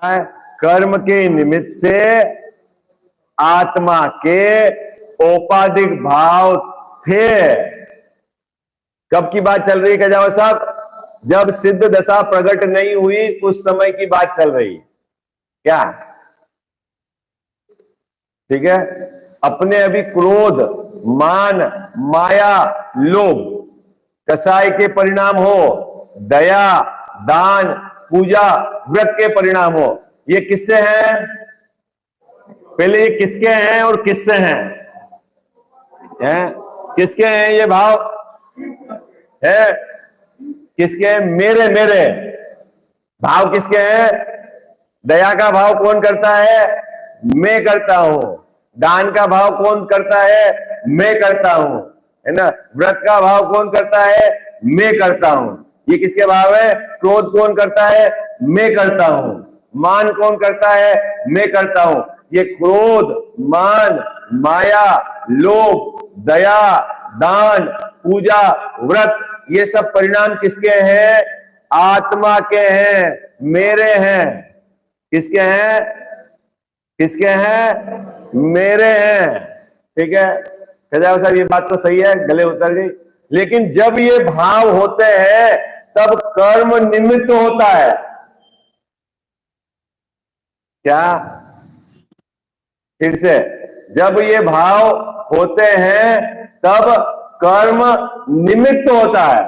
कर्म के निमित्त से आत्मा के औपाधिक भाव थे। कब की बात चल रही है कजावत साहब? जब सिद्ध दशा प्रकट नहीं हुई उस समय की बात चल रही क्या? ठीक है। अपने अभी क्रोध, मान, माया, लोभ कसाय के परिणाम हो, दया, दान, पूजा, व्रत के परिणाम हो, ये किससे हैं? पहले ये किसके हैं और किससे हैं? किसके हैं ये भाव? है किसके हैं? मेरे मेरे भाव किसके हैं? दया का भाव कौन करता है? मैं करता हूं। दान का भाव कौन करता है? मैं करता हूं, है ना। व्रत का भाव कौन करता है? मैं करता हूं। ये किसके भाव है? क्रोध कौन करता है? मैं करता हूं। मान कौन करता है? मैं करता हूं। ये क्रोध, मान, माया, लोभ, दया, दान, पूजा, व्रत, ये सब परिणाम किसके हैं? आत्मा के हैं, मेरे हैं। किसके हैं? किसके हैं? मेरे हैं। ठीक है कजाव साहब, ये बात तो सही है, गले उतर गई। लेकिन जब ये भाव होते हैं तब कर्म निमित्त होता है। क्या? फिर से, जब ये भाव होते हैं तब कर्म निमित्त होता है।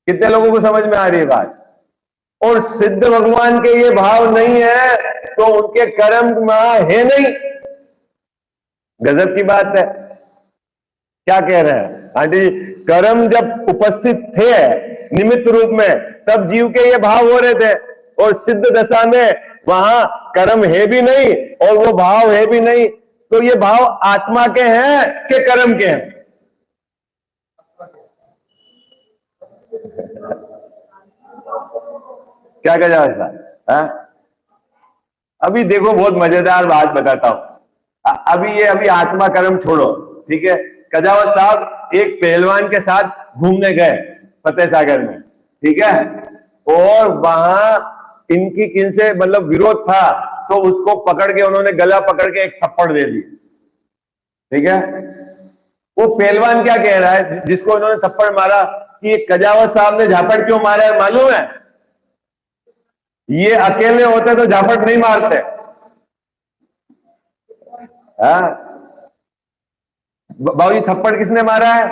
कितने लोगों को समझ में आ रही है बात? और सिद्ध भगवान के ये भाव नहीं है तो उनके कर्म है नहीं। गजब की बात है। क्या कह रहे हैं आंटी जी? कर्म जब उपस्थित थे निमित्त रूप में तब जीव के ये भाव हो रहे थे, और सिद्ध दशा में वहां कर्म है भी नहीं और वो भाव है भी नहीं। तो ये भाव आत्मा के हैं कि कर्म के हैं? क्या कह जा ऐसा? अभी देखो, बहुत मजेदार बात बताता हूं। अभी आत्मा कर्म छोड़ो, ठीक है। कजावत साहब एक पहलवान के साथ घूमने गए फतेह सागर में, ठीक है। और वहां इनकी किनसे मतलब विरोध था, तो उसको पकड़ के उन्होंने गला पकड़ के एक थप्पड़ दे दी, ठीक है। वो पहलवान क्या कह रहा है जिसको इन्होंने थप्पड़ मारा कि कजावत साहब ने झापड़ क्यों मारा है मालूम है? ये अकेले होते तो झापड़ नहीं मारते। बाबूजी थप्पड़ किसने मारा है?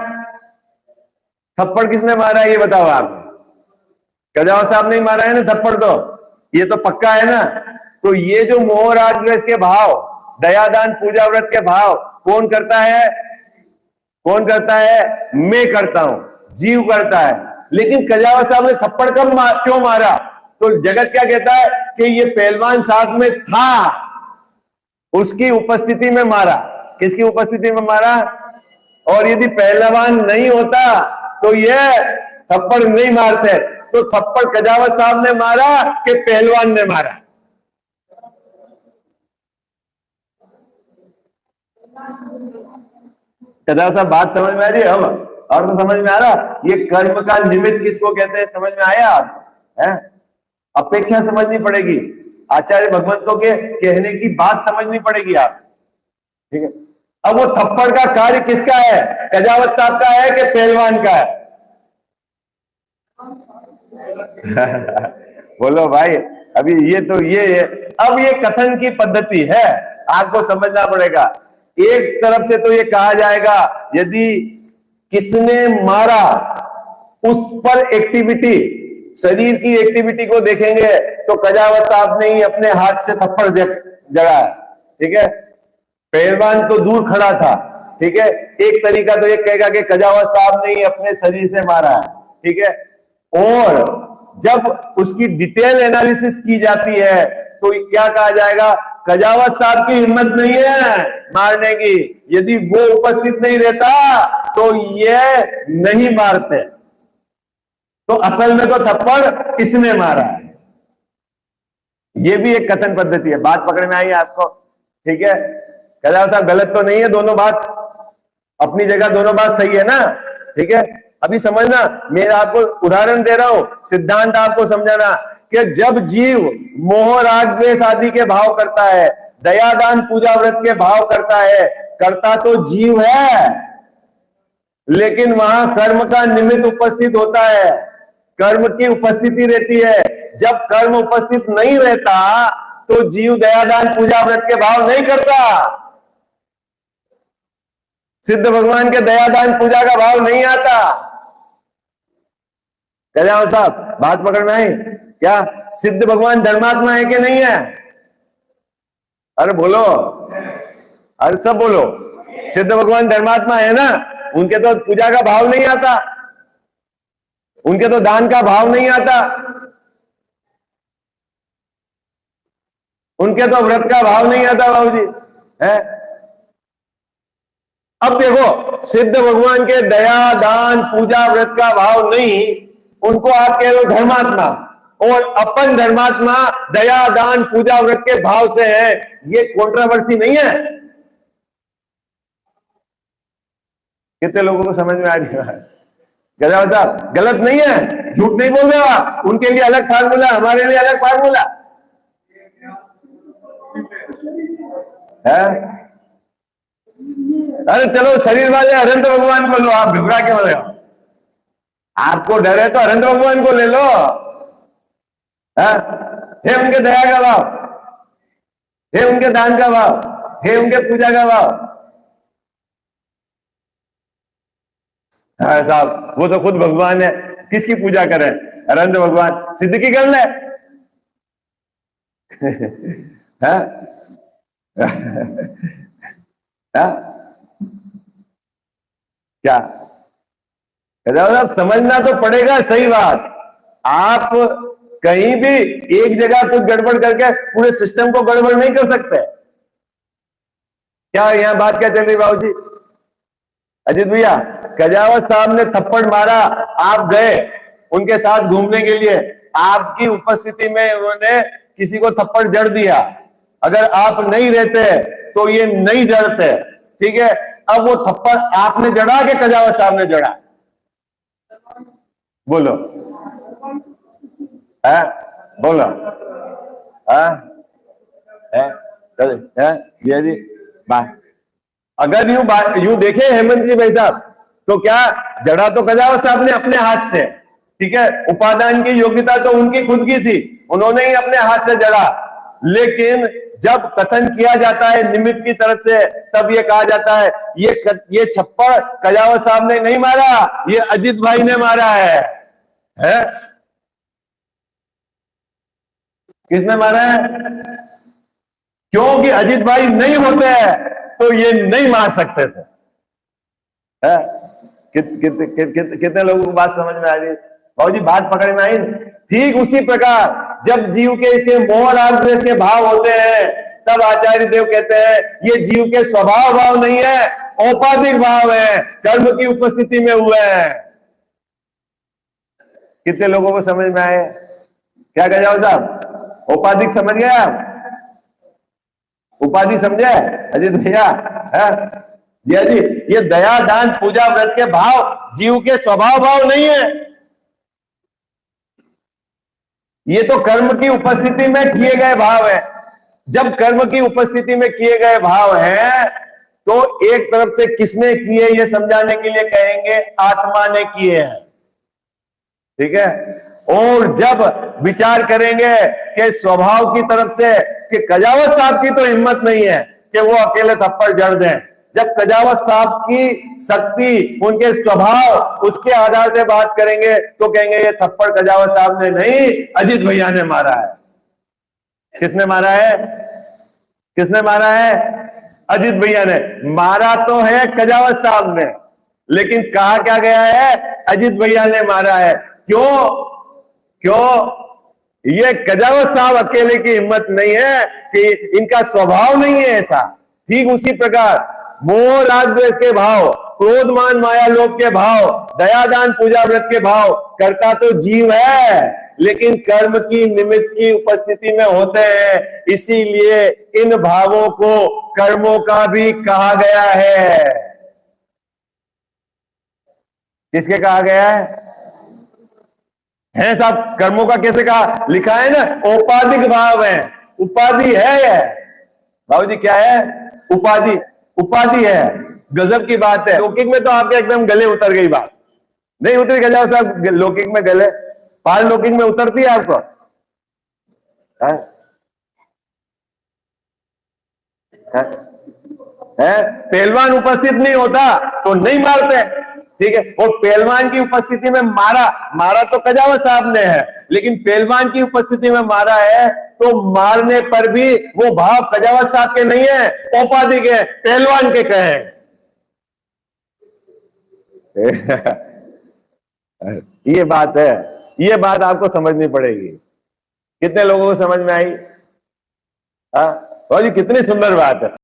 थप्पड़ किसने मारा है ये बताओ आप। कजावत साहब ने मारा है ना थप्पड़, तो ये तो पक्का है ना। तो ये जो मोह राग द्वेष के भाव, दया दान पूजा व्रत के भाव कौन करता है? कौन करता है? मैं करता हूं, जीव करता है। लेकिन कजावत साहब ने थप्पड़ क्यों मारा? तो जगत क्या कहता है कि ये पहलवान साथ में था, उसकी उपस्थिति में मारा। किसकी उपस्थिति में मारा? और यदि पहलवान नहीं होता तो ये थप्पड़ नहीं मारते। तो थप्पड़ कजावत साहब ने मारा कि पहलवान ने मारा? कजावत साहब बात समझ में आ रही है? अब और तो समझ में आ रहा। ये कर्म का निमित्त किसको कहते हैं समझ में आया आपको? है अपेक्षा समझनी पड़ेगी, आचार्य भगवंतों के कहने की बात समझनी पड़ेगी आप, ठीक है। अब वो थप्पड़ का कार्य किसका है? कजावत साहब का है कि पहलवान का है? बोलो भाई। अभी ये तो ये है। अब ये कथन की पद्धति है, आपको समझना पड़ेगा। एक तरफ से तो ये कहा जाएगा यदि किसने मारा उस पर एक्टिविटी, शरीर की एक्टिविटी को देखेंगे तो कजावत साहब ने ही अपने हाथ से थप्पड़ जड़ा है, ठीक है। पहलवान तो दूर खड़ा था, ठीक है। एक तरीका तो ये कहेगा कि कजावत साहब ने ही अपने शरीर से मारा है, ठीक है। और जब उसकी डिटेल एनालिसिस की जाती है तो क्या कहा जाएगा? कजावत साहब की हिम्मत नहीं है मारने की, यदि वो उपस्थित नहीं रहता तो ये नहीं मारते। तो असल में तो थप्पड़ इसने मारा है। ये भी एक कथन पद्धति है। बात पकड़ में आई आपको? ठीक है। कजावत साहब गलत तो नहीं है, दोनों बात अपनी जगह, दोनों बात सही है ना, ठीक है। अभी समझना, मैं आपको उदाहरण दे रहा हूं, सिद्धांत आपको समझाना। कि जब जीव मोह राग द्वेष आदि के भाव करता है, दया दान पूजा व्रत के भाव करता है, करता तो जीव है, लेकिन वहां कर्म का निमित्त उपस्थित होता है, कर्म की उपस्थिति रहती है। जब कर्म उपस्थित नहीं रहता तो जीव दयादान पूजा व्रत के भाव नहीं करता। सिद्ध भगवान के दयादान पूजा का भाव नहीं आता। कह जाओ साहब, बात पकड़ में आई क्या? सिद्ध भगवान धर्मात्मा है कि नहीं है? अरे बोलो, अरे सब बोलो। सिद्ध भगवान धर्मात्मा है ना, उनके तो पूजा का भाव नहीं आता, उनके तो दान का भाव नहीं आता, उनके तो व्रत का भाव नहीं आता बाबूजी है। अब देखो, सिद्ध भगवान के दया दान पूजा व्रत का भाव नहीं, उनको आप कह रहे हो धर्मात्मा, और अपन धर्मात्मा दया दान पूजा व्रत के भाव से है। ये कंट्रोवर्सी नहीं है? कितने लोगों को समझ में आ रही है? गजा साहब गलत नहीं है, झूठ नहीं बोल रहे आप। उनके लिए अलग फार्मूला, हमारे लिए अलग फार्मूला है। अरे चलो, शरीर वाले हरेंद्र भगवान को लो, आप घबरा क्यों रहे हो? आपको डर है तो हरेंद्र भगवान को ले लो। है उनके दया का भाव, है उनके दान का भाव, है उनके पूजा का भाव। हाँ साहब, वो तो खुद भगवान है, किसकी पूजा करें? हरेंद्र भगवान सिद्ध की कर ले। क्या समझना तो पड़ेगा। सही बात, आप कहीं भी एक जगह कुछ गड़बड़ करके पूरे सिस्टम को गड़बड़ नहीं कर सकते। क्या यहां बात क्या चल रही बाबूजी? अजीत भैया, कजावत साहब ने थप्पड़ मारा, आप गए उनके साथ घूमने के लिए, आपकी उपस्थिति में उन्होंने किसी को थप्पड़ जड़ दिया। अगर आप नहीं रहते तो ये नहीं जड़ते, ठीक है? अब वो थप्पड़ आपने जड़ा कि कजावत साहब ने जड़ा? बोलो है, बोलो है जी। बात अगर यूं देखे हेमंत जी भाई साहब, तो क्या जड़ा तो कजावत साहब ने अपने हाथ से, ठीक है? उपादान की योग्यता तो उनकी खुद की थी, उन्होंने ही अपने हाथ से जड़ा। लेकिन जब कथन किया जाता है निमित्त की तरफ से, तब ये कहा जाता है ये छप्पड़ कजावत साहब ने नहीं मारा, ये अजीत भाई ने मारा है। किसने मारा है? क्योंकि अजीत भाई नहीं होते तो ये नहीं मार सकते थे। कितने लोगों को बात समझ में आ रही है? और जी बात पकड़ में आई। ठीक उसी प्रकार जब जीव के इसके मोह राग द्वेष के भाव होते हैं, तब आचार्य देव कहते हैं ये जीव के स्वभाव भाव नहीं है, औपाधिक भाव है, कर्म की उपस्थिति में हुए हैं। कितने लोगों को समझ में आए? क्या कह जाओ साहब, औपाधिक समझ गए आप? उपाधि समझे अजीत भैया? जी, ये दया दान पूजा व्रत के भाव जीव के स्वभाव भाव नहीं है, ये तो कर्म की उपस्थिति में किए गए भाव है। जब कर्म की उपस्थिति में किए गए भाव हैं, तो एक तरफ से किसने किए ये समझाने के लिए कहेंगे आत्मा ने किए हैं, ठीक है? और जब विचार करेंगे कि स्वभाव की तरफ से, कि कजावत साहब की तो हिम्मत नहीं है कि वो अकेले थप्पड़ जड़ दें, जब कजावत साहब की शक्ति, उनके स्वभाव, उसके आधार से बात करेंगे तो कहेंगे ये थप्पड़ कजावत साहब ने नहीं, अजीत भैया ने मारा है। किसने मारा है? किसने मारा है? अजीत भैया ने। मारा तो है कजावत साहब ने, लेकिन कहा क्या गया है? अजीत भैया ने मारा है। क्यों? ये कजावत साहब अकेले की हिम्मत नहीं है, कि इनका स्वभाव नहीं है ऐसा। ठीक उसी प्रकार मोह राग द्वेष के भाव, क्रोध मान माया लोभ के भाव, दया दान पूजा व्रत के भाव करता तो जीव है, लेकिन कर्म की निमित्त की उपस्थिति में होते हैं, इसीलिए इन भावों को कर्मों का भी कहा गया है। किसके कहा गया है? है साहब, कर्मों का कैसे कहा, लिखा है ना, औपाधिक भाव है, उपाधि है यह। बाबूजी क्या है, उपाधि, उपाधि है। गजब की बात है। लौकिक में तो आपके एकदम गले उतर गई बात, नहीं उतरी गजाओ साहब लौकिक में गले, पारलौकिक में उतरती है आपको? है? पहलवान उपस्थित नहीं होता तो नहीं मारते, ठीक है, और पहलवान की उपस्थिति में मारा, मारा तो कजावत साहब ने है, लेकिन पहलवान की उपस्थिति में मारा है तो मारने पर भी वो भाव कजावत साहब के नहीं है, औपाधिक के, पहलवान के कहे। ये बात है, ये बात आपको समझनी पड़ेगी। कितने लोगों को समझ में आई? हाँ, कितनी सुंदर बात है।